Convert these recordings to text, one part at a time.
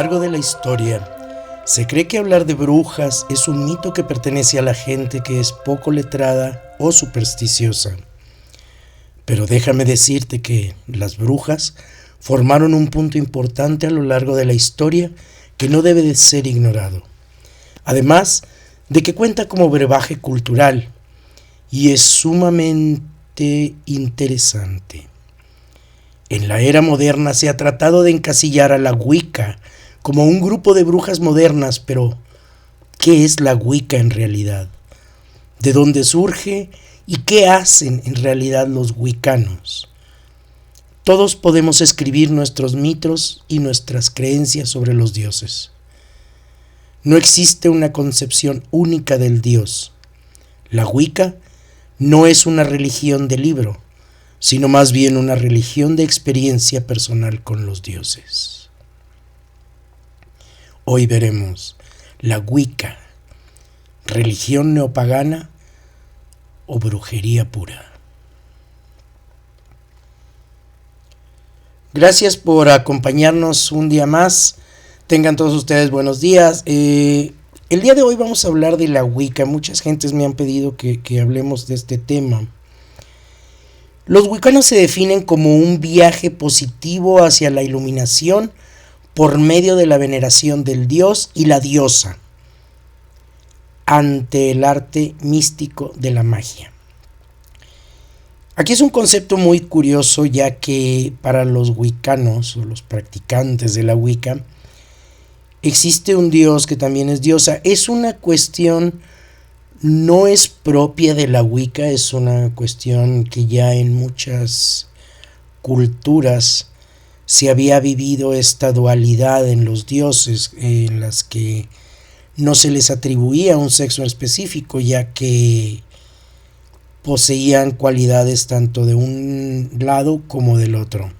largo de la historia, se cree que hablar de brujas es un mito que pertenece a la gente que es poco letrada o supersticiosa. Pero déjame decirte que las brujas formaron un punto importante a lo largo de la historia que no debe de ser ignorado. Además de que cuenta como brebaje cultural y es sumamente interesante. En la era moderna se ha tratado de encasillar a la Wicca como un grupo de brujas modernas, pero ¿qué es la Wicca en realidad? ¿De dónde surge y qué hacen en realidad los wiccanos? Todos podemos escribir nuestros mitos y nuestras creencias sobre los dioses. No existe una concepción única del dios. La Wicca no es una religión de libro, sino más bien una religión de experiencia personal con los dioses. Hoy veremos la Wicca, religión neopagana o brujería pura. Gracias por acompañarnos un día más. Tengan todos ustedes buenos días. El día de hoy vamos a hablar de la Wicca. Muchas gentes me han pedido que hablemos de este tema. Los wiccanos se definen como un viaje positivo hacia la iluminación por medio de la veneración del dios y la diosa ante el arte místico de la magia. Aquí es un concepto muy curioso, ya que para los wiccanos o los practicantes de la Wicca existe un dios que también es diosa. Es una cuestión, no es propia de la Wicca, es una cuestión que ya en muchas culturas se había vivido esta dualidad en los dioses, en las que no se les atribuía un sexo específico, ya que poseían cualidades tanto de un lado como del otro.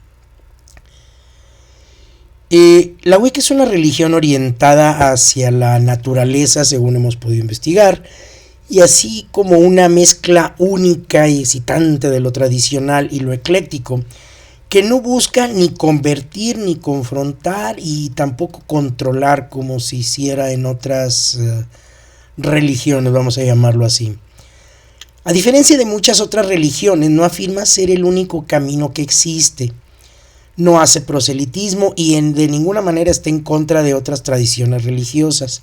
La Wicca es una religión orientada hacia la naturaleza, según hemos podido investigar, y así como una mezcla única y excitante de lo tradicional y lo ecléctico, que no busca ni convertir ni confrontar y tampoco controlar como se hiciera en otras religiones, vamos a llamarlo así. A diferencia de muchas otras religiones, no afirma ser el único camino que existe, no hace proselitismo y de ninguna manera está en contra de otras tradiciones religiosas.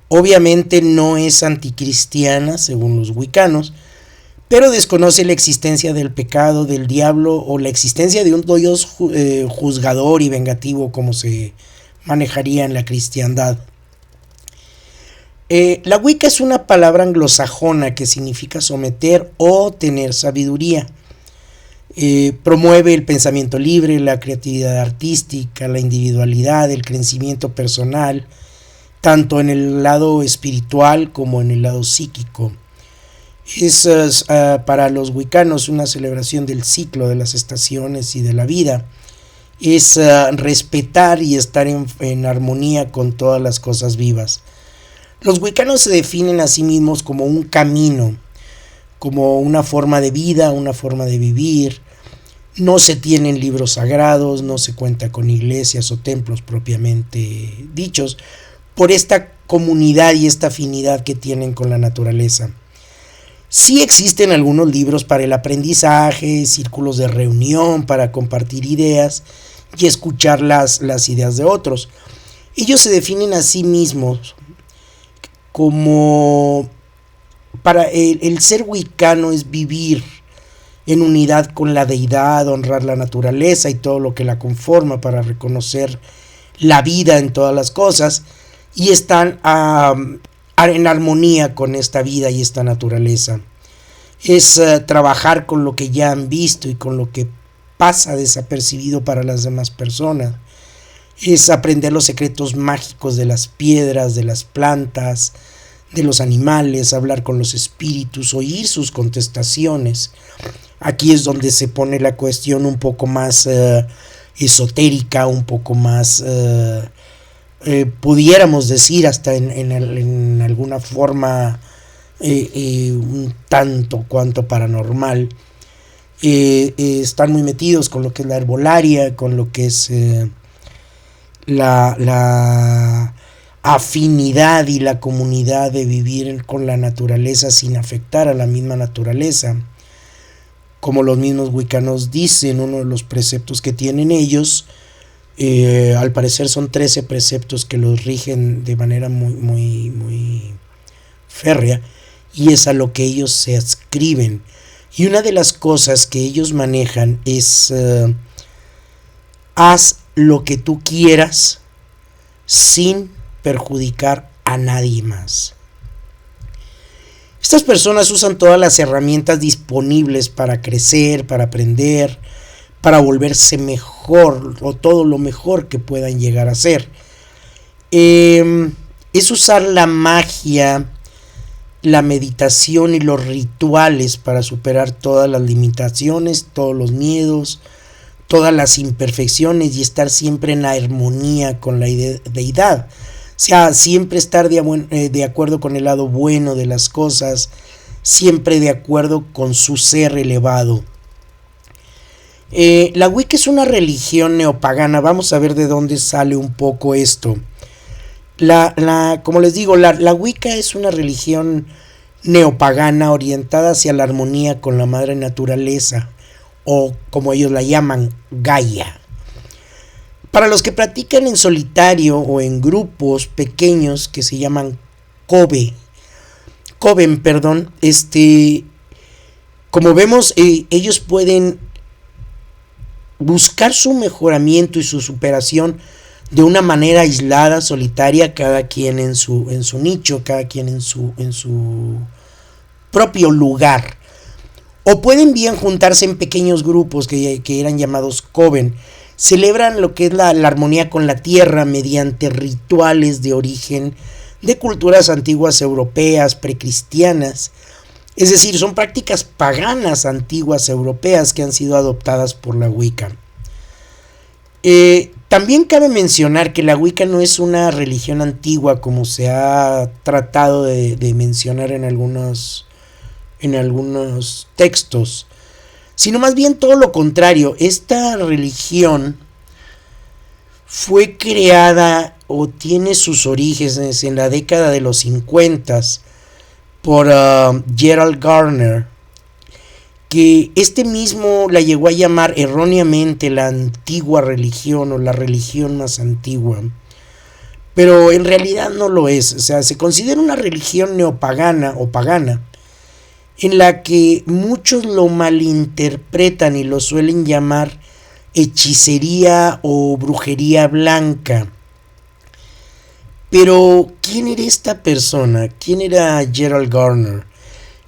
Obviamente no es anticristiana, según los wiccanos, pero desconoce la existencia del pecado, del diablo o la existencia de un dios juzgador y vengativo como se manejaría en la cristiandad. La Wicca es una palabra anglosajona que significa someter o tener sabiduría. Promueve el pensamiento libre, la creatividad artística, la individualidad, el crecimiento personal, tanto en el lado espiritual como en el lado psíquico. Es para los wiccanos una celebración del ciclo, de las estaciones y de la vida. Es respetar y estar en armonía con todas las cosas vivas. Los wiccanos se definen a sí mismos como un camino, como una forma de vida, una forma de vivir. No se tienen libros sagrados, no se cuenta con iglesias o templos propiamente dichos, por esta comunidad y esta afinidad que tienen con la naturaleza. Sí existen algunos libros para el aprendizaje, círculos de reunión para compartir ideas y escuchar las ideas de otros. Ellos se definen a sí mismos como para el ser wiccano es vivir en unidad con la deidad, honrar la naturaleza y todo lo que la conforma para reconocer la vida en todas las cosas y están en armonía con esta vida y esta naturaleza. Es trabajar con lo que ya han visto y con lo que pasa desapercibido para las demás personas. Es aprender los secretos mágicos de las piedras, de las plantas, de los animales, hablar con los espíritus, oír sus contestaciones. Aquí es donde se pone la cuestión un poco más esotérica, un poco más pudiéramos decir hasta en alguna forma un tanto cuanto paranormal. Están muy metidos con lo que es la herbolaria, con lo que es la afinidad y la comunidad de vivir con la naturaleza sin afectar a la misma naturaleza. Como los mismos wicanos dicen, uno de los preceptos que tienen ellos, al parecer son 13 preceptos que los rigen de manera muy férrea, y es a lo que ellos se adscriben. Y una de las cosas que ellos manejan es haz lo que tú quieras sin perjudicar a nadie más. Estas personas usan todas las herramientas disponibles para crecer, para aprender, para volverse mejor o todo lo mejor que puedan llegar a ser. Es usar la magia, la meditación y los rituales para superar todas las limitaciones, todos los miedos, todas las imperfecciones y estar siempre en armonía con la deidad. O sea, siempre estar de acuerdo con el lado bueno de las cosas, siempre de acuerdo con su ser elevado. La Wicca es una religión neopagana. Vamos a ver de dónde sale un poco esto. Como les digo, la Wicca es una religión neopagana orientada hacia la armonía con la madre naturaleza, o como ellos la llaman, Gaia. Para los que practican en solitario o en grupos pequeños que se llaman coven, como vemos, ellos pueden buscar su mejoramiento y su superación de una manera aislada, solitaria, cada quien en su nicho, cada quien en su propio lugar. O pueden bien juntarse en pequeños grupos que eran llamados coven. Celebran lo que es la armonía con la tierra mediante rituales de origen de culturas antiguas europeas, precristianas. Es decir, son prácticas paganas antiguas europeas que han sido adoptadas por la Wicca. También cabe mencionar que la Wicca no es una religión antigua como se ha tratado de mencionar en algunos textos, sino más bien todo lo contrario. Esta religión fue creada o tiene sus orígenes en la década de los 50 por Gerald Gardner, que este mismo la llegó a llamar erróneamente la antigua religión o la religión más antigua, pero en realidad no lo es. O sea, se considera una religión neopagana o pagana, en la que muchos lo malinterpretan y lo suelen llamar hechicería o brujería blanca. Pero, ¿quién era esta persona? ¿Quién era Gerald Gardner?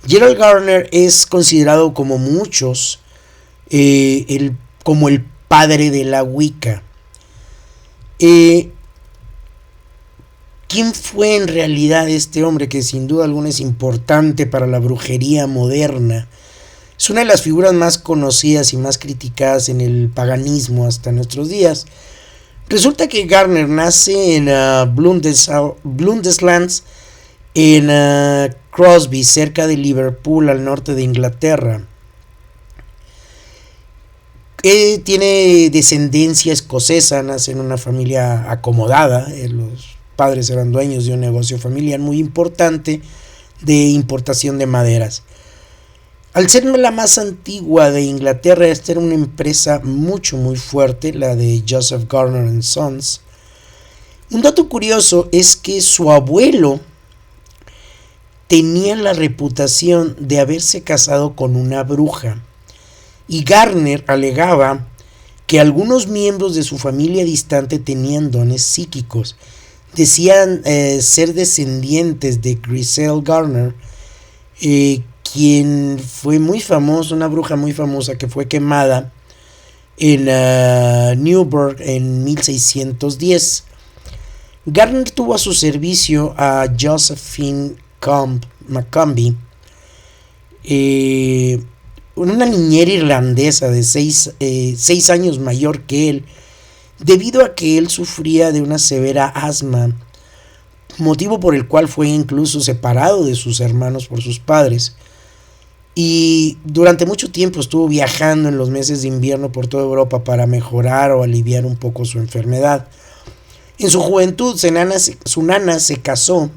Gerald Gardner es considerado como muchos como el padre de la Wicca. ¿Quién fue en realidad este hombre que sin duda alguna es importante para la brujería moderna? Es una de las figuras más conocidas y más criticadas en el paganismo hasta nuestros días. Resulta que Gardner nace en Blundeslands, en Crosby, cerca de Liverpool, al norte de Inglaterra. Tiene descendencia escocesa, nace en una familia acomodada. Los padres eran dueños de un negocio familiar muy importante de importación de maderas. Al ser la más antigua de Inglaterra, esta era una empresa muy fuerte, la de Joseph Gardner & Sons. Un dato curioso es que su abuelo tenía la reputación de haberse casado con una bruja, y Gardner alegaba que algunos miembros de su familia distante tenían dones psíquicos. Decían ser descendientes de Grisel Gardner, quien fue muy famosa, una bruja muy famosa que fue quemada en Newburgh en 1610. Gardner tuvo a su servicio a Josephine Maccombie, una niñera irlandesa de 6 años mayor que él, debido a que él sufría de una severa asma, motivo por el cual fue incluso separado de sus hermanos por sus padres, y durante mucho tiempo estuvo viajando en los meses de invierno por toda Europa para mejorar o aliviar un poco su enfermedad. En su juventud, su nana se casó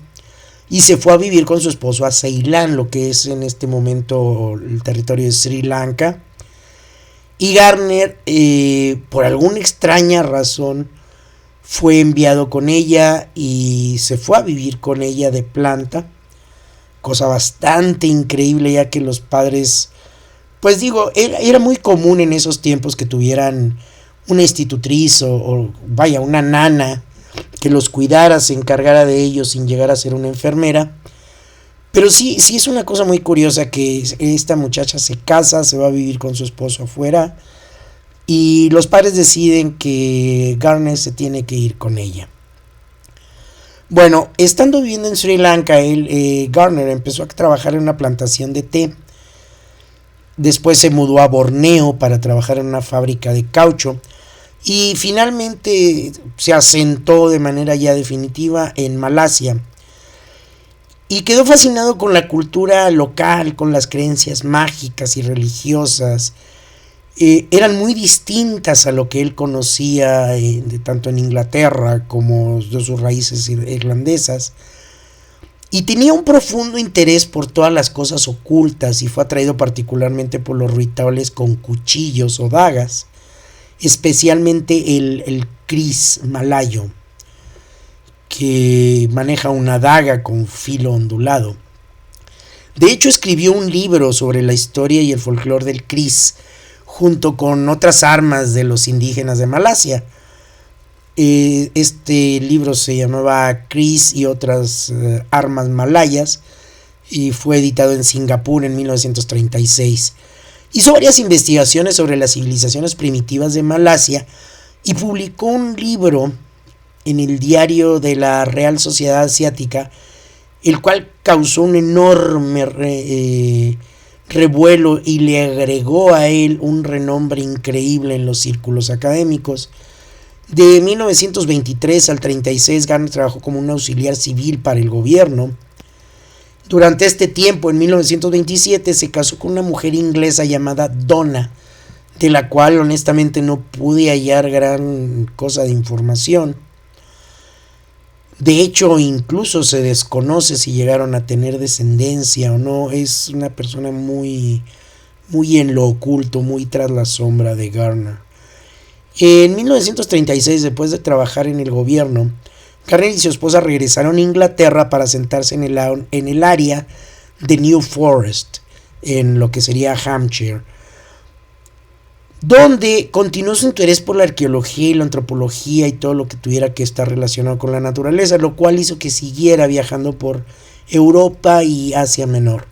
y se fue a vivir con su esposo a Ceilán, lo que es en este momento el territorio de Sri Lanka. Y Garner, por alguna extraña razón, fue enviado con ella y se fue a vivir con ella de planta. Cosa bastante increíble, ya que los padres, pues digo, era muy común en esos tiempos que tuvieran una institutriz o vaya, una nana que los cuidara, se encargara de ellos sin llegar a ser una enfermera. Pero sí es una cosa muy curiosa que esta muchacha se casa, se va a vivir con su esposo afuera y los padres deciden que Garner se tiene que ir con ella. Bueno, estando viviendo en Sri Lanka, Garner empezó a trabajar en una plantación de té. Después se mudó a Borneo para trabajar en una fábrica de caucho. Y finalmente se asentó de manera ya definitiva en Malasia. Y quedó fascinado con la cultura local, con las creencias mágicas y religiosas. Eran muy distintas a lo que él conocía tanto en Inglaterra como de sus raíces irlandesas. Y tenía un profundo interés por todas las cosas ocultas y fue atraído particularmente por los rituales con cuchillos o dagas, especialmente el Kris malayo, que maneja una daga con filo ondulado. De hecho, escribió un libro sobre la historia y el folclore del Kris, junto con otras armas de los indígenas de Malasia. Este libro se llamaba Kris y otras armas malayas y fue editado en Singapur en 1936. Hizo varias investigaciones sobre las civilizaciones primitivas de Malasia y publicó un libro en el diario de la Real Sociedad Asiática, el cual causó un enorme revuelo y le agregó a él un renombre increíble en los círculos académicos. De 1923 al 36, Garner trabajó como un auxiliar civil para el gobierno. Durante este tiempo, en 1927, se casó con una mujer inglesa llamada Donna, de la cual honestamente no pude hallar gran cosa de información. De hecho, incluso se desconoce si llegaron a tener descendencia o no. Es una persona muy en lo oculto, muy tras la sombra de Garner. En 1936, después de trabajar en el gobierno, Garner y su esposa regresaron a Inglaterra para asentarse en el área de New Forest, en lo que sería Hampshire, donde continuó su interés por la arqueología y la antropología y todo lo que tuviera que estar relacionado con la naturaleza, lo cual hizo que siguiera viajando por Europa y Asia Menor.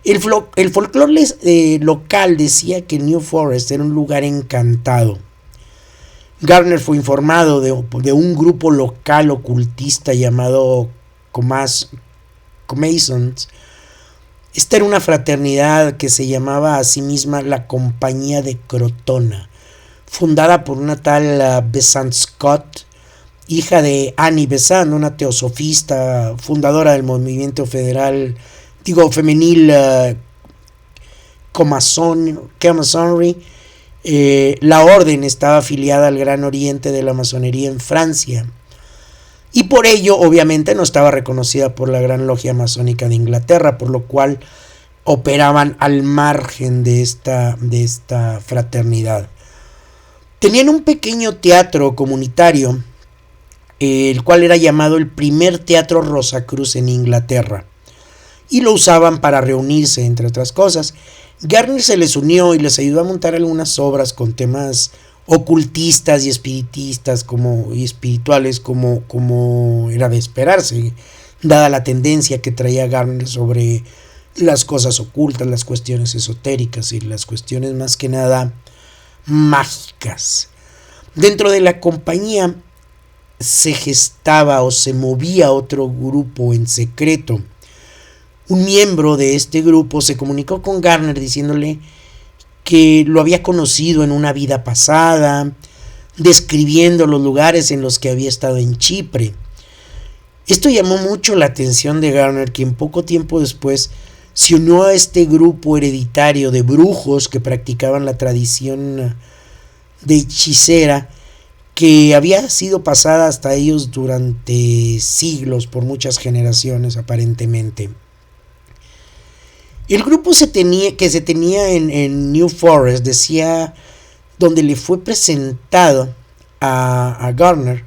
El folclore local decía que New Forest era un lugar encantado. Garner fue informado de un grupo local ocultista llamado Comasons. Esta era una fraternidad que se llamaba a sí misma la Compañía de Crotona, fundada por una tal Besant Scott, hija de Annie Besant, una teosofista, fundadora del movimiento femenil Comasonry. La orden estaba afiliada al Gran Oriente de la Masonería en Francia y por ello obviamente no estaba reconocida por la Gran Logia Masónica de Inglaterra, por lo cual operaban al margen de esta fraternidad. Tenían un pequeño teatro comunitario, el cual era llamado el primer Teatro Rosacruz en Inglaterra, y lo usaban para reunirse, entre otras cosas. Garner se les unió y les ayudó a montar algunas obras con temas ocultistas y espiritistas y espirituales como era de esperarse, dada la tendencia que traía Garner sobre las cosas ocultas, las cuestiones esotéricas y las cuestiones más que nada mágicas. Dentro de la compañía se gestaba o se movía otro grupo en secreto. Un miembro de este grupo se comunicó con Garner diciéndole que lo había conocido en una vida pasada, describiendo los lugares en los que había estado en Chipre. Esto llamó mucho la atención de Garner, quien poco tiempo después se unió a este grupo hereditario de brujos que practicaban la tradición de hechicera, que había sido pasada hasta ellos durante siglos, por muchas generaciones aparentemente. El grupo que se tenía en New Forest, decía, donde le fue presentado a Garner,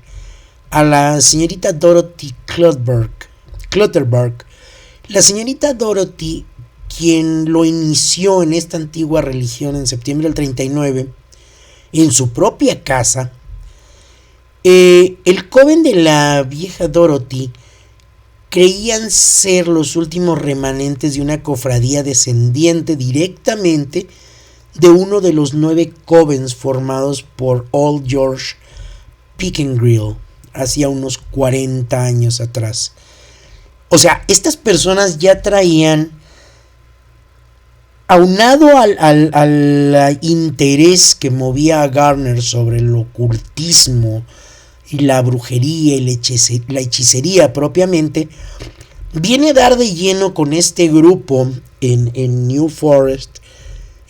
a la señorita Dorothy Clutterbuck. La señorita Dorothy, quien lo inició en esta antigua religión en septiembre del 39, en su propia casa. El coven de la vieja Dorothy creían ser los últimos remanentes de una cofradía descendiente directamente de uno de los 9 covens formados por Old George Pickengrill hacía unos 40 años atrás. O sea, estas personas ya traían, aunado al interés que movía a Garner sobre el ocultismo y la brujería y la hechicería propiamente, viene a dar de lleno con este grupo en New Forest,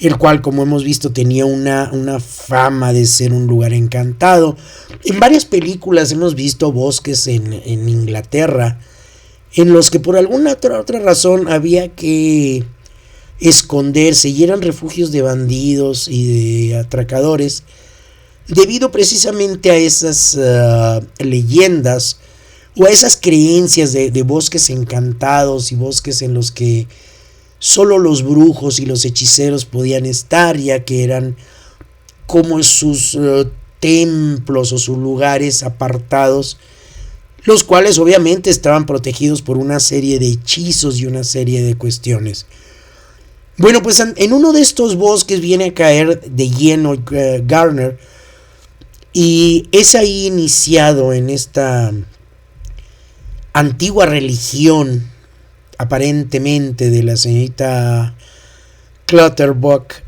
el cual, como hemos visto, tenía una fama de ser un lugar encantado. En varias películas hemos visto bosques en Inglaterra, en los que por alguna otra razón había que esconderse y eran refugios de bandidos y de atracadores, debido precisamente a esas leyendas o a esas creencias de bosques encantados y bosques en los que solo los brujos y los hechiceros podían estar, ya que eran como sus templos o sus lugares apartados, los cuales obviamente estaban protegidos por una serie de hechizos y una serie de cuestiones. Bueno, pues en uno de estos bosques viene a caer de lleno Garner, y es ahí iniciado en esta antigua religión aparentemente de la señorita Clutterbuck,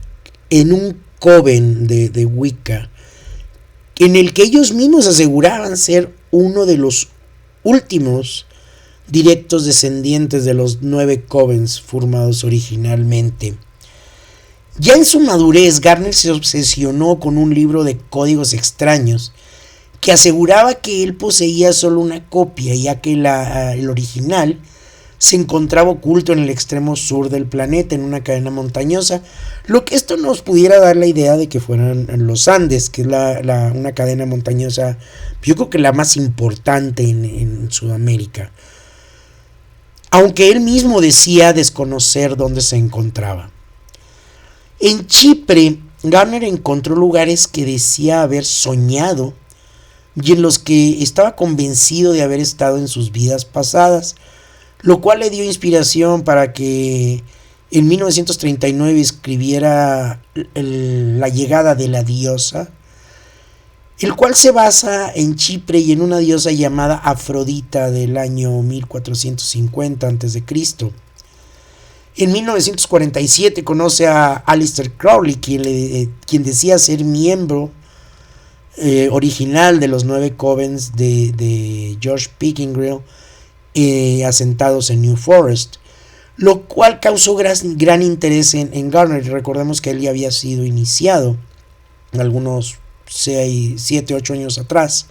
en un coven de Wicca, en el que ellos mismos aseguraban ser uno de los últimos directos descendientes de los 9 covens formados originalmente. Ya en su madurez, Garner se obsesionó con un libro de códigos extraños que aseguraba que él poseía solo una copia, ya que el original se encontraba oculto en el extremo sur del planeta, en una cadena montañosa, lo que esto nos pudiera dar la idea de que fueran los Andes, que es una cadena montañosa, yo creo que la más importante en Sudamérica, aunque él mismo decía desconocer dónde se encontraba. En Chipre, Garner encontró lugares que decía haber soñado y en los que estaba convencido de haber estado en sus vidas pasadas, lo cual le dio inspiración para que en 1939 escribiera La llegada de la diosa, el cual se basa en Chipre y en una diosa llamada Afrodita del año 1450 a.C. En 1947 conoce a Aleister Crowley, quien decía ser miembro original de los 9 covens de George Pickengrill, asentados en New Forest, lo cual causó gran interés en Garner. Recordemos que él ya había sido iniciado algunos 7, 8 años atrás,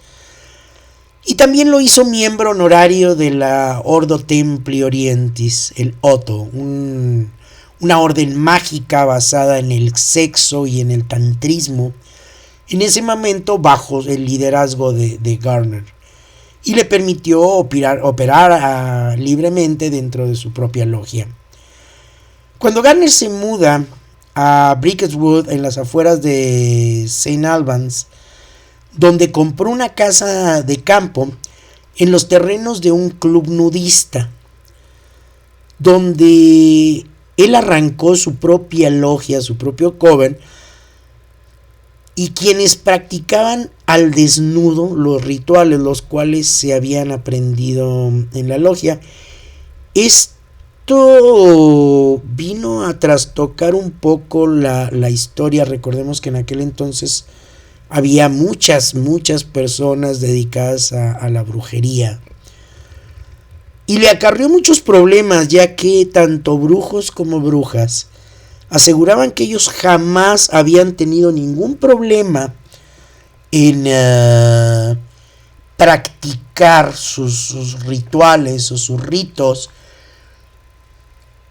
y también lo hizo miembro honorario de la Ordo Templi Orientis, el Otto, una orden mágica basada en el sexo y en el tantrismo, en ese momento bajo el liderazgo de Garner, y le permitió operar libremente dentro de su propia logia. Cuando Garner se muda a Bricketswood, en las afueras de St. Albans, donde compró una casa de campo en los terrenos de un club nudista, donde él arrancó su propia logia, su propio coven, y quienes practicaban al desnudo los rituales, los cuales se habían aprendido en la logia. Esto vino a trastocar un poco la historia. Recordemos que en aquel entonces había muchas personas dedicadas a la brujería, y le acarreó muchos problemas, ya que tanto brujos como brujas aseguraban que ellos jamás habían tenido ningún problema en practicar sus rituales o sus ritos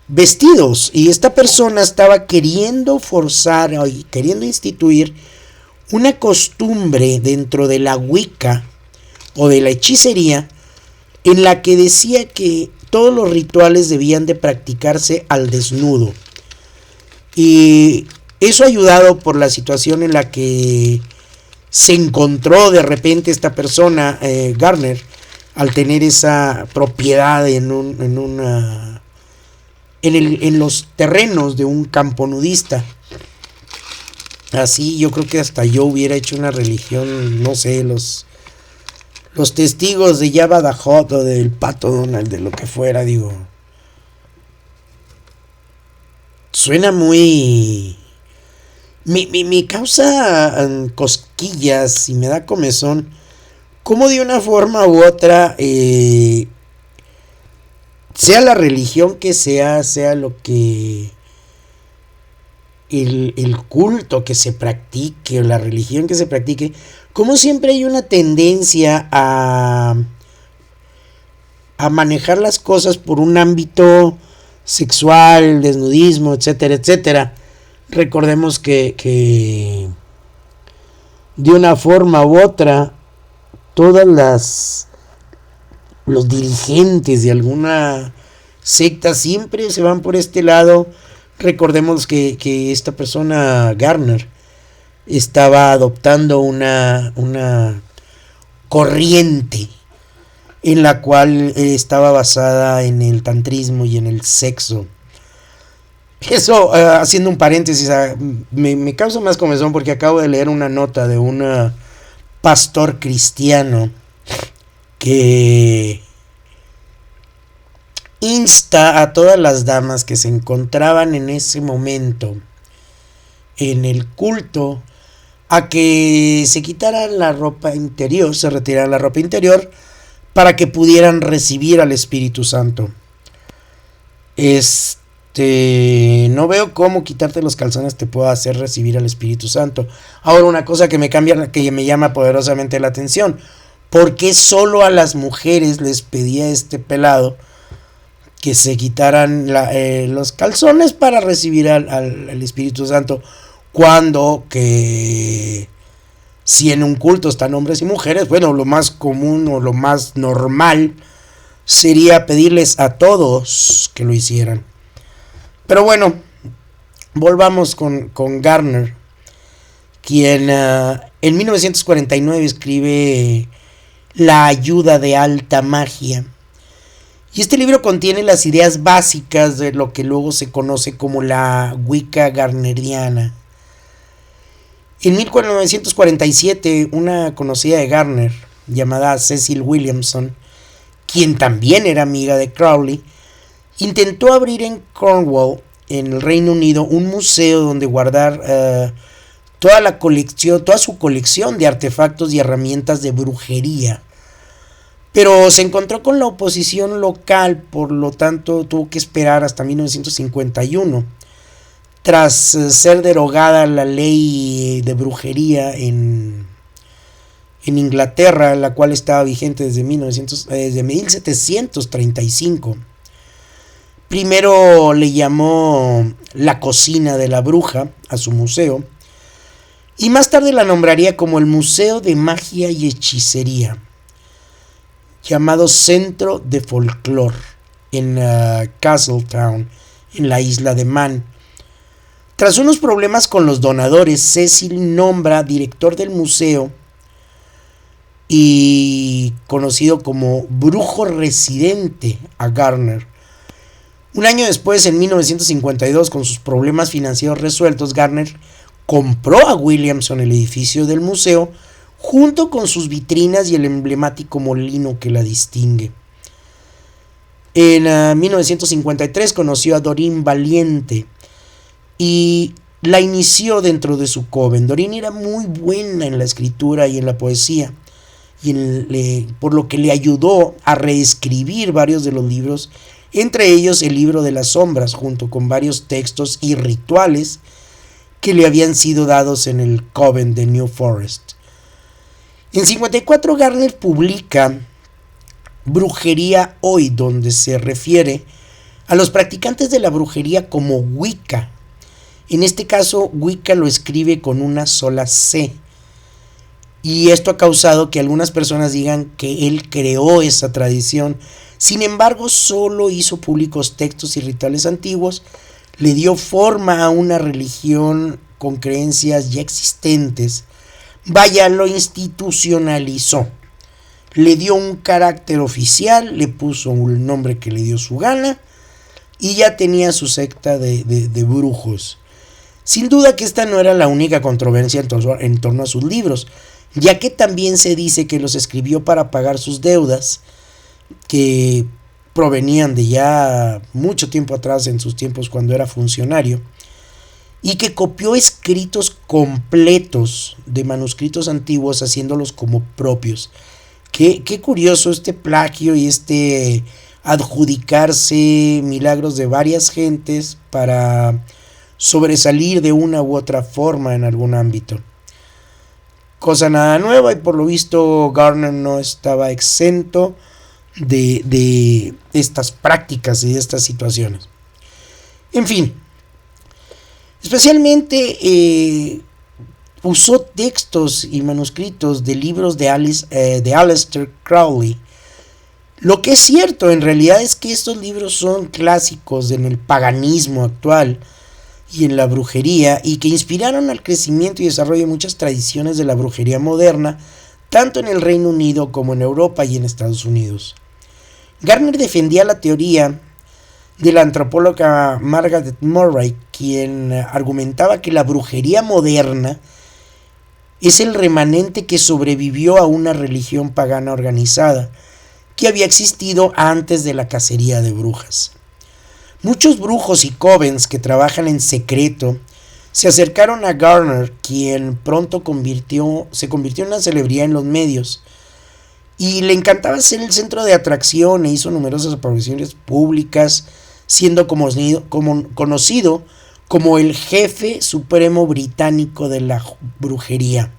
vestidos, y esta persona estaba queriendo forzar y queriendo instituir una costumbre dentro de la Wicca o de la hechicería en la que decía que todos los rituales debían de practicarse al desnudo, y eso ayudado por la situación en la que se encontró de repente esta persona, Gardner, al tener esa propiedad en los terrenos de un campo nudista. Así yo creo que hasta yo hubiera hecho una religión, no sé, los testigos de Jabba the Hutt o del Pato Donald, de lo que fuera, digo. Suena muy... Me causa cosquillas y me da comezón. Como de una forma u otra, sea la religión que sea lo que... El culto que se practique o la religión que se practique, como siempre hay una tendencia a manejar las cosas por un ámbito sexual, desnudismo, etcétera, etcétera. Recordemos que de una forma u otra todas los dirigentes de alguna secta siempre se van por este lado. Recordemos que esta persona, Gardner, estaba adoptando una corriente en la cual estaba basada en el tantrismo y en el sexo. Eso, haciendo un paréntesis, me causa más comezón porque acabo de leer una nota de un pastor cristiano que insta a todas las damas que se encontraban en ese momento en el culto a que se quitaran la ropa interior, se retiraran la ropa interior para que pudieran recibir al Espíritu Santo. No veo cómo quitarte los calzones te pueda hacer recibir al Espíritu Santo. Ahora, una cosa que me llama poderosamente la atención: ¿por qué solo a las mujeres les pedía este pelado que se quitaran los calzones para recibir al Espíritu Santo, cuando que si en un culto están hombres y mujeres, bueno, lo más común o lo más normal sería pedirles a todos que lo hicieran? Pero bueno, volvamos con Gardner, quien en 1949 escribe La ayuda de alta magia. Y este libro contiene las ideas básicas de lo que luego se conoce como la Wicca Gardneriana. En 1947, una conocida de Gardner, llamada Cecil Williamson, quien también era amiga de Crowley, intentó abrir en Cornwall, en el Reino Unido, un museo donde guardar toda su colección de artefactos y herramientas de brujería. Pero se encontró con la oposición local, por lo tanto tuvo que esperar hasta 1951, tras ser derogada la ley de brujería en Inglaterra, la cual estaba vigente desde 1735. Primero le llamó la cocina de la bruja a su museo, y más tarde la nombraría como el Museo de Magia y Hechicería, llamado Centro de Folklore, en Castletown, en la isla de Man. Tras unos problemas con los donadores, Cecil nombra director del museo y conocido como brujo residente a Gardner. Un año después, en 1952, con sus problemas financieros resueltos, Gardner compró a Williamson el edificio del museo, junto con sus vitrinas y el emblemático molino que la distingue. En 1953 conoció a Doreen Valiente y la inició dentro de su coven. Doreen era muy buena en la escritura y en la poesía, por lo que le ayudó a reescribir varios de los libros, entre ellos el Libro de las Sombras, junto con varios textos y rituales que le habían sido dados en el coven de New Forest. En 54 Gardner publica Brujería Hoy, donde se refiere a los practicantes de la brujería como Wicca. En este caso, Wicca lo escribe con una sola C. Y esto ha causado que algunas personas digan que él creó esa tradición. Sin embargo, solo hizo públicos textos y rituales antiguos, le dio forma a una religión con creencias ya existentes. Vaya, lo institucionalizó. Le dio un carácter oficial, le puso un nombre que le dio su gana y ya tenía su secta de brujos. Sin duda que esta no era la única controversia en torno a sus libros, ya que también se dice que los escribió para pagar sus deudas, que provenían de ya mucho tiempo atrás, en sus tiempos cuando era funcionario, y que copió escritos completos de manuscritos antiguos haciéndolos como propios. Qué curioso este plagio y este adjudicarse milagros de varias gentes para sobresalir de una u otra forma en algún ámbito. Cosa nada nueva, y por lo visto Gardner no estaba exento de estas prácticas y de estas situaciones. En fin, especialmente usó textos y manuscritos de libros de Aleister Crowley. Lo que es cierto en realidad es que estos libros son clásicos en el paganismo actual y en la brujería, y que inspiraron al crecimiento y desarrollo de muchas tradiciones de la brujería moderna, tanto en el Reino Unido como en Europa y en Estados Unidos. Gardner defendía la teoría de la antropóloga Margaret Murray, quien argumentaba que la brujería moderna es el remanente que sobrevivió a una religión pagana organizada que había existido antes de la cacería de brujas. Muchos brujos y covens que trabajan en secreto se acercaron a Gardner, quien pronto se convirtió en una celebridad en los medios, y le encantaba ser el centro de atracción e hizo numerosas apariciones públicas, siendo conocido como el jefe supremo británico de la brujería.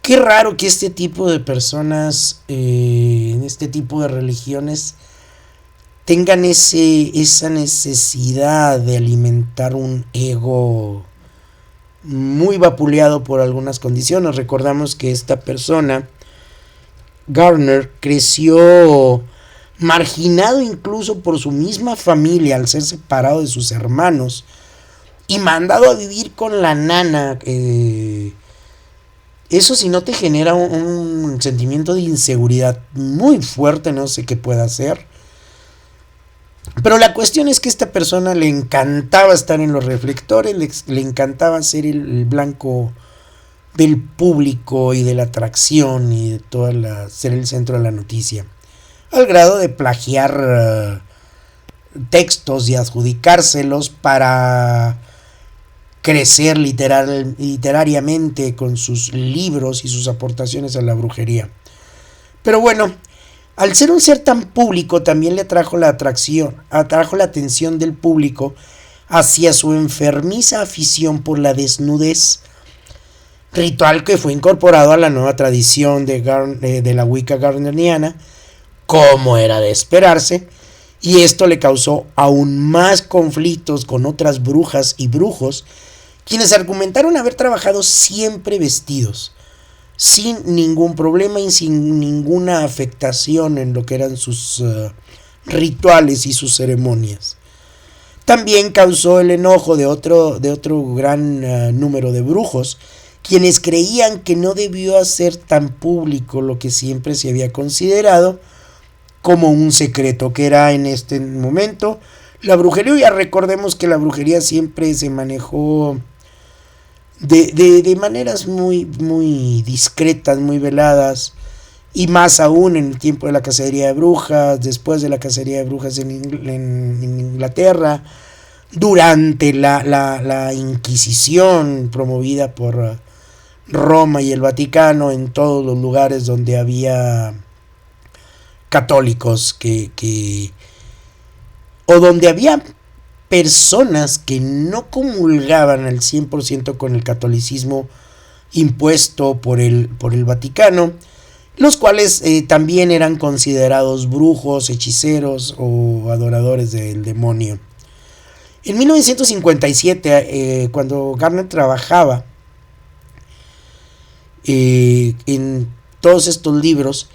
Qué raro que este tipo de personas en este tipo de religiones tengan esa necesidad de alimentar un ego muy vapuleado por algunas condiciones. Recordamos que esta persona, Gardner, creció marginado incluso por su misma familia al ser separado de sus hermanos y mandado a vivir con la nana. Eso, si no te genera un sentimiento de inseguridad muy fuerte, no sé qué pueda hacer. Pero la cuestión es que a esta persona le encantaba estar en los reflectores, le encantaba ser el blanco del público y de la atracción y de ser el centro de la noticia, al grado de plagiar textos y adjudicárselos para crecer literariamente con sus libros y sus aportaciones a la brujería. Pero bueno, al ser un ser tan público, también le atrajo la atención del público hacia su enfermiza afición por la desnudez, ritual que fue incorporado a la nueva tradición de la Wicca gardneriana, como era de esperarse, y esto le causó aún más conflictos con otras brujas y brujos, quienes argumentaron haber trabajado siempre vestidos, sin ningún problema y sin ninguna afectación en lo que eran sus rituales y sus ceremonias. También causó el enojo de otro gran número de brujos, quienes creían que no debió hacer tan público lo que siempre se había considerado como un secreto, que era en este momento la brujería. Ya recordemos que la brujería siempre se manejó de maneras muy, muy discretas, muy veladas, y más aún en el tiempo de la cacería de brujas, después de la cacería de brujas en Inglaterra, durante la Inquisición promovida por Roma y el Vaticano, en todos los lugares donde había católicos o donde había personas que no comulgaban al 100% con el catolicismo impuesto por el Vaticano, los cuales también eran considerados brujos, hechiceros o adoradores del demonio. En 1957, cuando Gardner trabajaba en todos estos libros,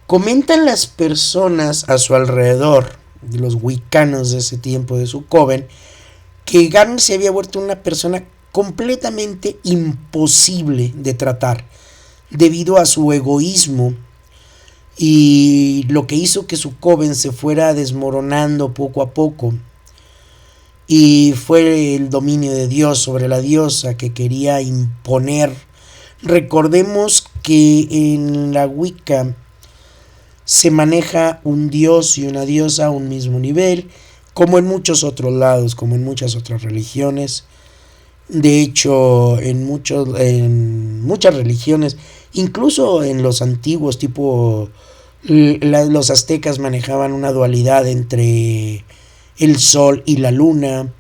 comentan las personas a su alrededor, de los wiccanos de ese tiempo, de su coven, que Gardner se había vuelto una persona completamente imposible de tratar debido a su egoísmo, y lo que hizo que su coven se fuera desmoronando poco a poco, y fue el dominio de Dios sobre la diosa que quería imponer. Recordemos que en la Wicca se maneja un dios y una diosa a un mismo nivel, como en muchos otros lados, como en muchas otras religiones. De hecho, en muchas religiones, incluso en los antiguos, tipo los aztecas manejaban una dualidad entre el sol y la luna.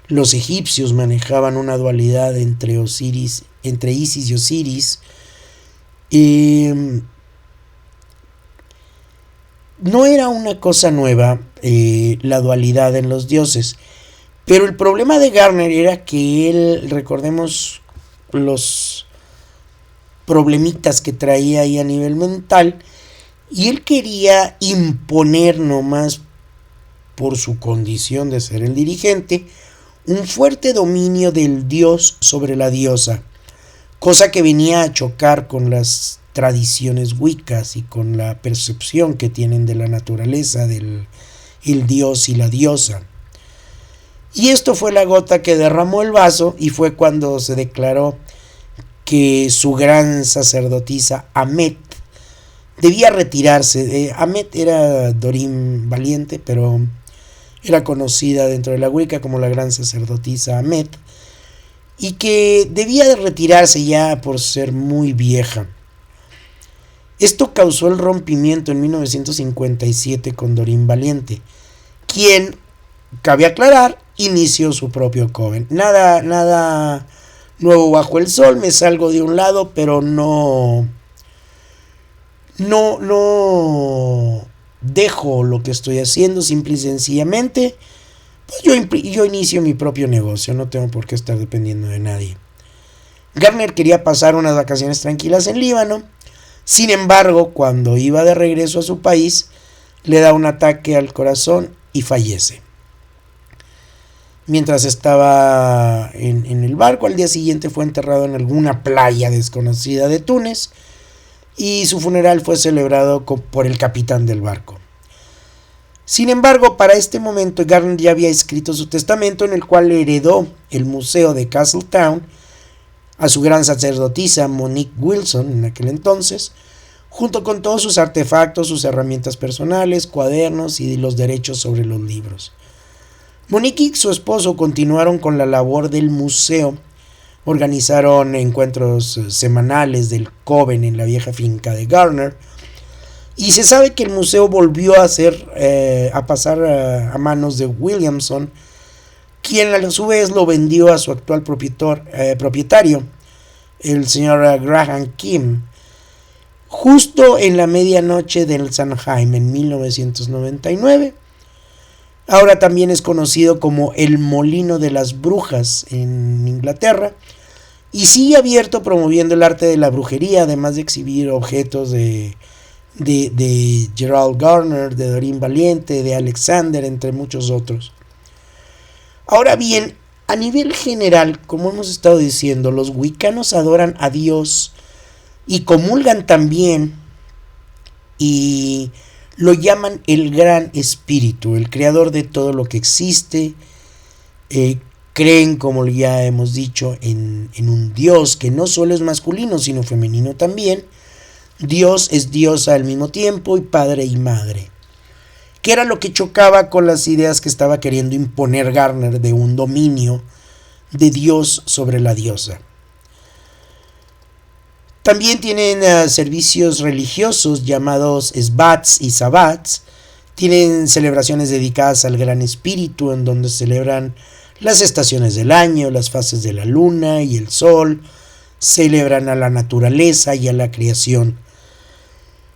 Los egipcios manejaban una dualidad entre Isis y Osiris. No era una cosa nueva la dualidad en los dioses, pero el problema de Gardner era que él, recordemos los problemitas que traía ahí a nivel mental, y él quería imponer, nomás por su condición de ser el dirigente, un fuerte dominio del dios sobre la diosa, cosa que venía a chocar con las tradiciones wiccas y con la percepción que tienen de la naturaleza del el dios y la diosa. Y esto fue la gota que derramó el vaso, y fue cuando se declaró que su gran sacerdotisa Amet debía retirarse. Amet era Doreen Valiente, pero era conocida dentro de la Wicca como la gran sacerdotisa Amet, y que debía de retirarse ya por ser muy vieja. Esto causó el rompimiento en 1957 con Doreen Valiente, quien, cabe aclarar, inició su propio coven. Nada nuevo bajo el sol, me salgo de un lado, pero no dejo lo que estoy haciendo, simple y sencillamente, pues yo inicio mi propio negocio, no tengo por qué estar dependiendo de nadie. Gardner quería pasar unas vacaciones tranquilas en Líbano. Sin embargo, cuando iba de regreso a su país, le da un ataque al corazón y fallece. Mientras estaba en el barco, al día siguiente fue enterrado en alguna playa desconocida de Túnez, y su funeral fue celebrado por el capitán del barco. Sin embargo, para este momento Gardner ya había escrito su testamento, en el cual heredó el museo de Castletown a su gran sacerdotisa Monique Wilson en aquel entonces, junto con todos sus artefactos, sus herramientas personales, cuadernos y los derechos sobre los libros. Monique y su esposo continuaron con la labor del museo. Organizaron encuentros semanales del coven en la vieja finca de Gardner, y se sabe que el museo volvió a pasar a manos de Williamson, quien a su vez lo vendió a su actual propietario, el señor Graham Kim, justo en la medianoche del Samhain en 1999. Ahora también es conocido como el Molino de las Brujas en Inglaterra, y sigue abierto promoviendo el arte de la brujería, además de exhibir objetos de Gerald Gardner, de Doreen Valiente, de Alexander, entre muchos otros. Ahora bien, a nivel general, como hemos estado diciendo, los wiccanos adoran a Dios y comulgan también, y lo llaman el Gran Espíritu, el creador de todo lo que existe. Creen, como ya hemos dicho, en un Dios que no solo es masculino, sino femenino también. Dios es diosa al mismo tiempo, y padre y madre, que era lo que chocaba con las ideas que estaba queriendo imponer Gardner de un dominio de Dios sobre la diosa. También tienen servicios religiosos llamados Sbats y Sabbats. Tienen celebraciones dedicadas al Gran Espíritu, en donde celebran las estaciones del año, las fases de la luna y el sol, celebran a la naturaleza y a la creación.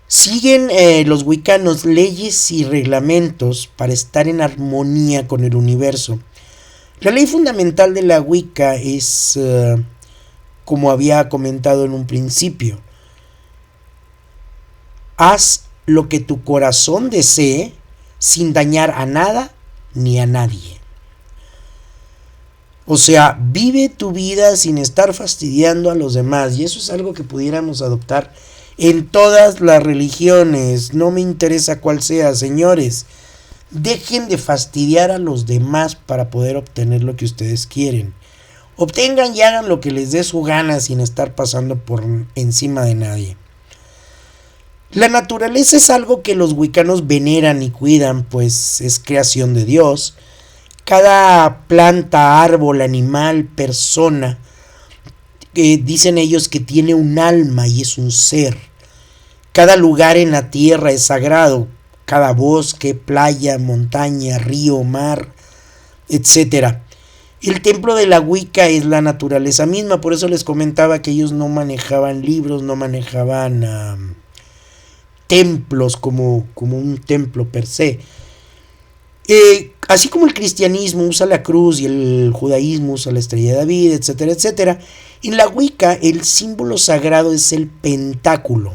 Siguen los wicanos leyes y reglamentos para estar en armonía con el universo. La ley fundamental de la Wicca es, como había comentado en un principio, haz lo que tu corazón desee sin dañar a nada ni a nadie. O sea, vive tu vida sin estar fastidiando a los demás. Y eso es algo que pudiéramos adoptar en todas las religiones. No me interesa cuál sea, señores. Dejen de fastidiar a los demás para poder obtener lo que ustedes quieren. Obtengan y hagan lo que les dé su gana sin estar pasando por encima de nadie. La naturaleza es algo que los wicanos veneran y cuidan, pues es creación de Dios. Cada planta, árbol, animal, persona, dicen ellos que tiene un alma y es un ser. Cada lugar en la tierra es sagrado. Cada bosque, playa, montaña, río, mar, etc. El templo de la Wicca es la naturaleza misma. Por eso les comentaba que ellos no manejaban libros, no manejaban templos como un templo per se. Así como el cristianismo usa la cruz y el judaísmo usa la estrella de David, etcétera, etcétera, en la Wicca el símbolo sagrado es el pentáculo,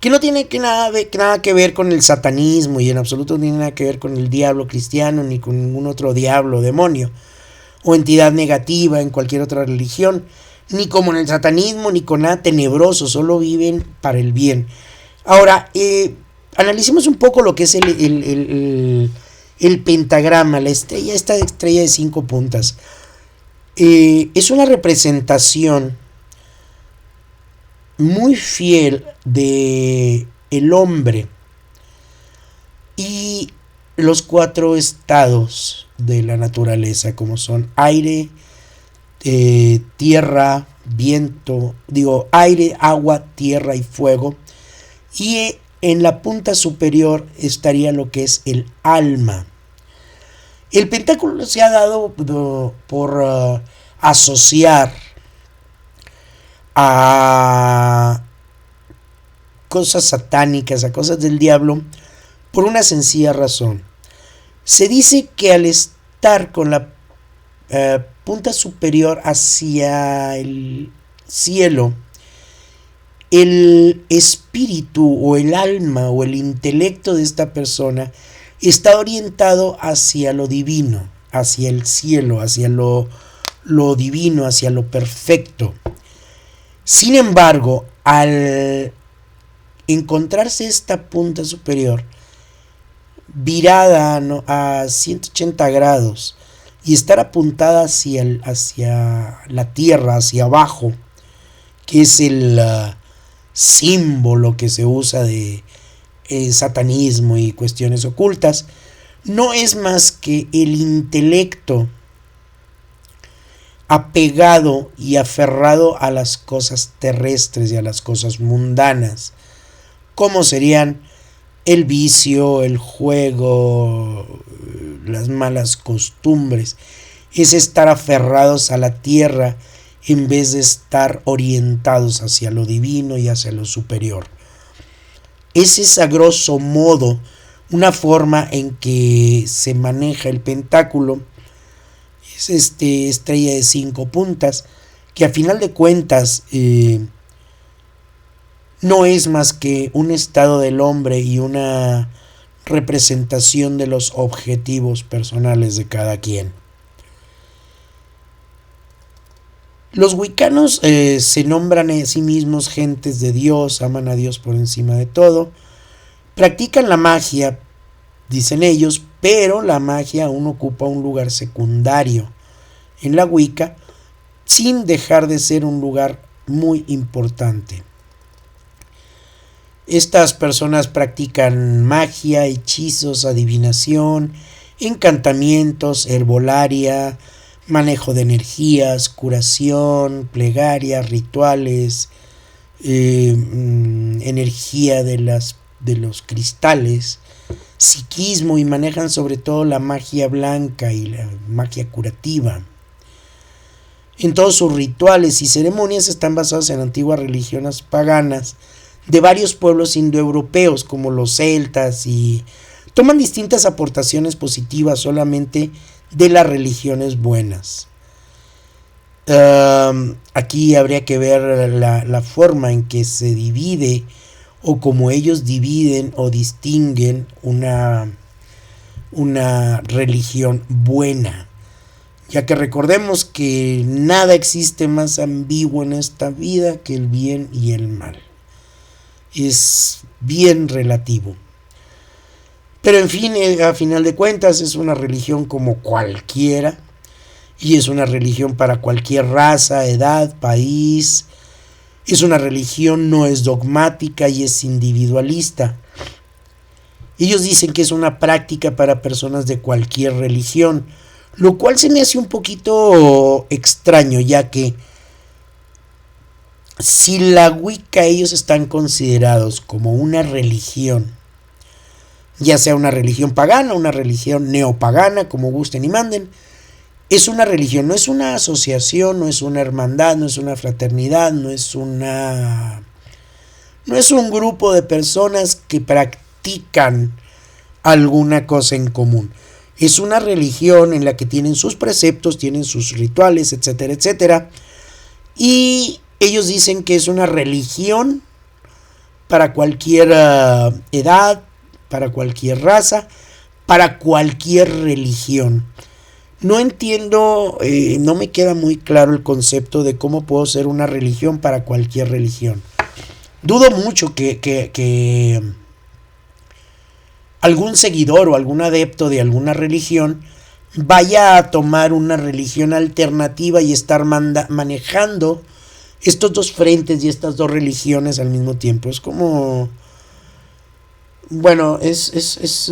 que no tiene nada que ver con el satanismo y en absoluto no tiene nada que ver con el diablo cristiano ni con ningún otro diablo o demonio o entidad negativa en cualquier otra religión, ni como en el satanismo ni con nada tenebroso, solo viven para el bien. Ahora, analicemos un poco lo que es el pentagrama, esta estrella de 5 puntas. Es una representación muy fiel de el hombre y los 4 estados de la naturaleza, como son aire, tierra, viento, aire, agua, tierra y fuego. Y en la punta superior estaría lo que es el alma. El pentáculo se ha dado por asociar a cosas satánicas, a cosas del diablo, por una sencilla razón. Se dice que al estar con la punta superior hacia el cielo, el espíritu o el alma o el intelecto de esta persona está orientado hacia lo divino, hacia el cielo, hacia lo divino, hacia lo perfecto. Sin embargo, al encontrarse esta punta superior virada a 180 grados y estar apuntada hacia la tierra, hacia abajo, que es el símbolo que se usa de satanismo y cuestiones ocultas, no es más que el intelecto apegado y aferrado a las cosas terrestres y a las cosas mundanas, como serían el vicio, el juego, las malas costumbres. Es estar aferrados a la tierra en vez de estar orientados hacia lo divino y hacia lo superior. Ese es a grosso modo una forma en que se maneja el pentáculo. Es estrella de 5 puntas, que a final de cuentas no es más que un estado del hombre y una representación de los objetivos personales de cada quien. Los wicanos se nombran a sí mismos gentes de Dios, aman a Dios por encima de todo, practican la magia, dicen ellos, pero la magia aún ocupa un lugar secundario en la Wicca, sin dejar de ser un lugar muy importante. Estas personas practican magia, hechizos, adivinación, encantamientos, herbolaria, manejo de energías, curación, plegarias, rituales, energía de los cristales, psiquismo, y manejan sobre todo la magia blanca y la magia curativa. En todos sus rituales y ceremonias están basados en antiguas religiones paganas de varios pueblos indoeuropeos como los celtas y toman distintas aportaciones positivas solamente de las religiones buenas. Aquí habría que ver la forma en que se divide o como ellos dividen o distinguen una religión buena, ya que recordemos que nada existe más ambiguo en esta vida que el bien y el mal. Es bien relativo. Pero en fin, a final de cuentas es una religión como cualquiera, y es una religión para cualquier raza, edad, país. Es una religión, no es dogmática y es individualista. Ellos dicen que es una práctica para personas de cualquier religión, lo cual se me hace un poquito extraño, ya que si la Wicca ellos están considerados como una religión, ya sea una religión pagana, una religión neopagana, como gusten y manden, es una religión, no es una asociación, no es una hermandad, no es una fraternidad, no es un grupo de personas que practican alguna cosa en común. Es una religión en la que tienen sus preceptos, tienen sus rituales, etcétera, etcétera. Y ellos dicen que es una religión para cualquier edad, para cualquier raza, para cualquier religión. No entiendo, no me queda muy claro el concepto de cómo puedo ser una religión para cualquier religión. Dudo mucho que algún seguidor o algún adepto de alguna religión vaya a tomar una religión alternativa y estar manejando estos dos frentes y estas dos religiones al mismo tiempo. Es como... Bueno, es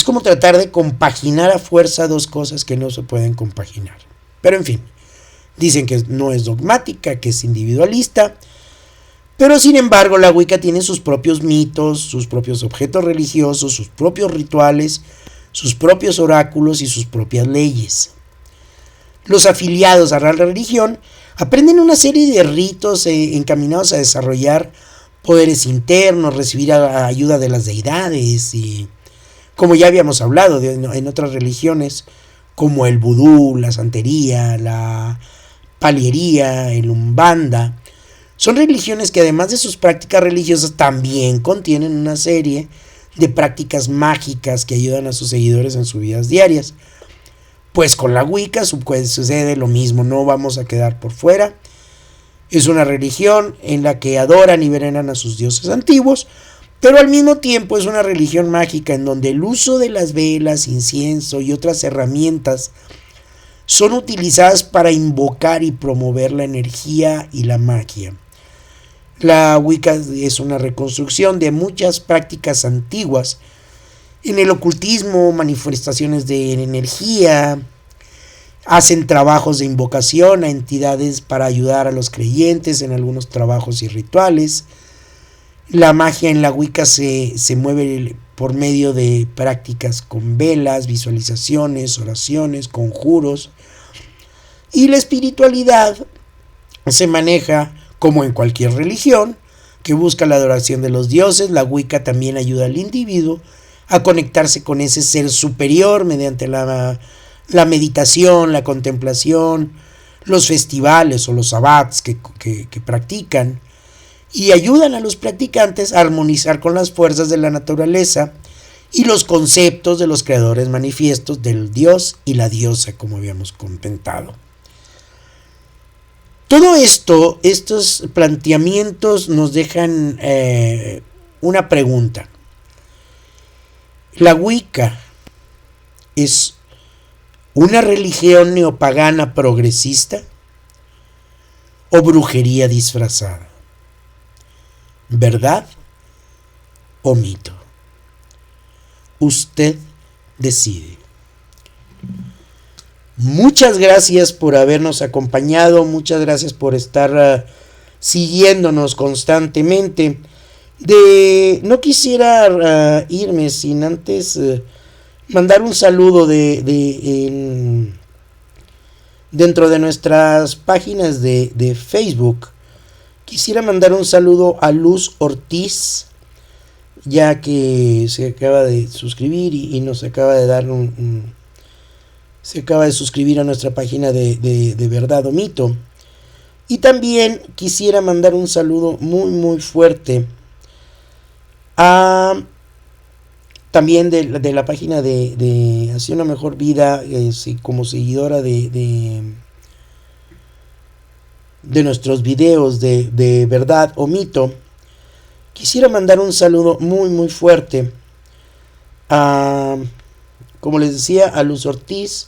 como tratar de compaginar a fuerza dos cosas que no se pueden compaginar. Pero en fin, dicen que no es dogmática, que es individualista. Pero sin embargo, la Wicca tiene sus propios mitos, sus propios objetos religiosos, sus propios rituales, sus propios oráculos y sus propias leyes. Los afiliados a la religión aprenden una serie de ritos encaminados a desarrollar poderes internos, recibir ayuda de las deidades y, como ya habíamos hablado en otras religiones, como el vudú, la santería, la paliería, el umbanda, son religiones que además de sus prácticas religiosas también contienen una serie de prácticas mágicas que ayudan a sus seguidores en sus vidas diarias. Pues con la Wicca sucede lo mismo, no vamos a quedar por fuera. Es una religión en la que adoran y veneran a sus dioses antiguos, pero al mismo tiempo es una religión mágica en donde el uso de las velas, incienso y otras herramientas son utilizadas para invocar y promover la energía y la magia. La Wicca es una reconstrucción de muchas prácticas antiguas. En el ocultismo, manifestaciones de energía, hacen trabajos de invocación a entidades para ayudar a los creyentes en algunos trabajos y rituales. La magia en la Wicca se mueve por medio de prácticas con velas, visualizaciones, oraciones, conjuros. Y la espiritualidad se maneja como en cualquier religión que busca la adoración de los dioses. La Wicca también ayuda al individuo a conectarse con ese ser superior mediante la meditación, la contemplación, los festivales o los sabbats que practican, y ayudan a los practicantes a armonizar con las fuerzas de la naturaleza y los conceptos de los creadores manifiestos del dios y la diosa, como habíamos comentado. Todo esto, estos planteamientos nos dejan una pregunta. ¿La Wicca es una religión neopagana progresista o brujería disfrazada? ¿Verdad o mito? Usted decide. Muchas gracias por habernos acompañado, muchas gracias por estar siguiéndonos constantemente. No quisiera irme sin antes mandar un saludo Dentro de nuestras páginas de Facebook, quisiera mandar un saludo a Luz Ortiz, ya que se acaba de suscribir y nos acaba de dar se acaba de suscribir a nuestra página de Verdad o Mito. Y también quisiera mandar un saludo muy fuerte a también de la página de Hacia una Mejor Vida, como seguidora de nuestros videos de Verdad o Mito. Quisiera mandar un saludo muy fuerte a, como les decía, a Luz Ortiz,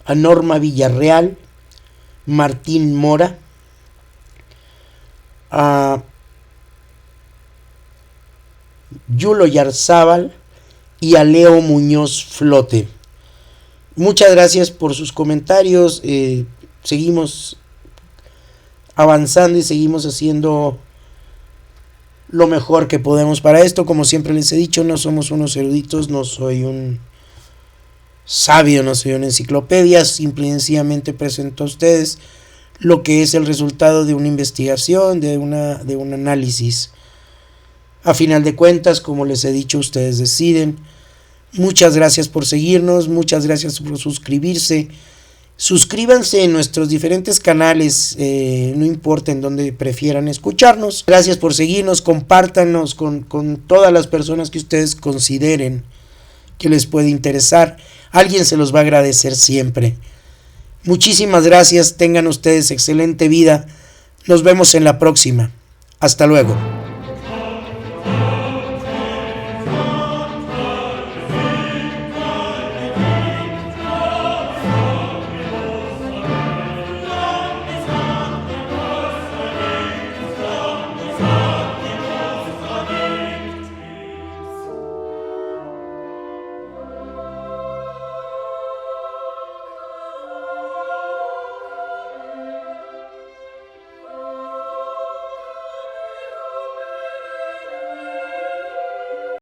a Norma Villarreal, Martín Mora, a Yulo Yarzábal y a Leo Muñoz Flote. Muchas gracias por sus comentarios. Seguimos avanzando y seguimos haciendo lo mejor que podemos para esto. Como siempre les he dicho, no somos unos eruditos, no soy un sabio, no soy una enciclopedia, simple y sencillamente presento a ustedes lo que es el resultado de una investigación, de un análisis. A final de cuentas, como les he dicho, ustedes deciden. Muchas gracias por seguirnos, muchas gracias por suscribirse. Suscríbanse en nuestros diferentes canales, no importa en donde prefieran escucharnos. Gracias por seguirnos, compártanos con todas las personas que ustedes consideren que les puede interesar. Alguien se los va a agradecer siempre. Muchísimas gracias, tengan ustedes excelente vida. Nos vemos en la próxima. Hasta luego.